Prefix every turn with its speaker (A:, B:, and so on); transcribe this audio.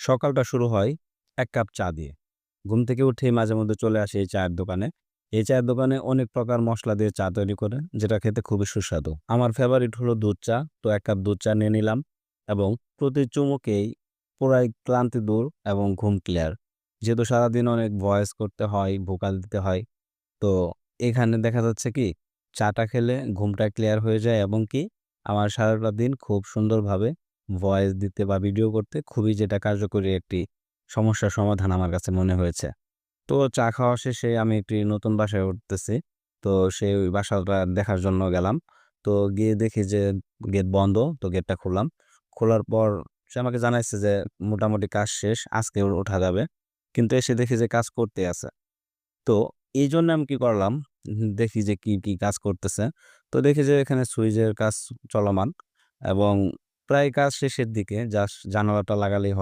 A: সকালটা শুরু হয় ১ কাপ চা দিয়ে। ঘুম থেকে উঠেই মাঝে মধ্যে চলে আসি এই চায়ের দোকানে। এই চায়ের দোকানে অনেক প্রকার মসলা দিয়ে চা তৈরি করে, যেটা খেতে খুবই সুস্বাদু। আমার ফেভারিট হলো দুধ চা। তো ১ কাপ দুধ চা নিয়ে নিলাম এবং প্রতি চুমুকেই পুরাই ক্লান্তি দূর এবং ঘুম ক্লিয়ার। যেহেতু সারাদিন অনেক ভয়েস করতে হয়, ভোকাল দিতে হয়। তো এখানে দেখা যাচ্ছে কি চাটা খেলে ঘুমটা ক্লিয়ার হয়ে যায় এবং কি আমার সারাটা দিন খুব সুন্দরভাবে ভয়েস দিতে বা ভিডিও করতে খুবই যেটা কার্যকরী একটি সমস্যার সমাধান আমার কাছে মনে হয়েছে। তো চা খাওয়া শেষে আমি একটি নতুন বাসায় উঠতেছি। তো সেই ওই বাসাটা দেখার জন্য গেলাম। তো গিয়ে দেখি যে গেট বন্ধ। তো গেটটা খুললাম। খোলার পর সে আমাকে জানাইছে যে মোটামুটি কাজ শেষ। আজকে ওঠা যাবে। কিন্তু এসে দেখি যে কাজ করতেই আছে। তো এইজন্য আমি কি করলাম, দেখি যে কি কাজ করতেছে। তো দেখি যে এখানে সুইচের কাজ চলমান এবং প্রায় কাজ শেষের দিকে জাস্ট জানালাটা লাগালেই হবে।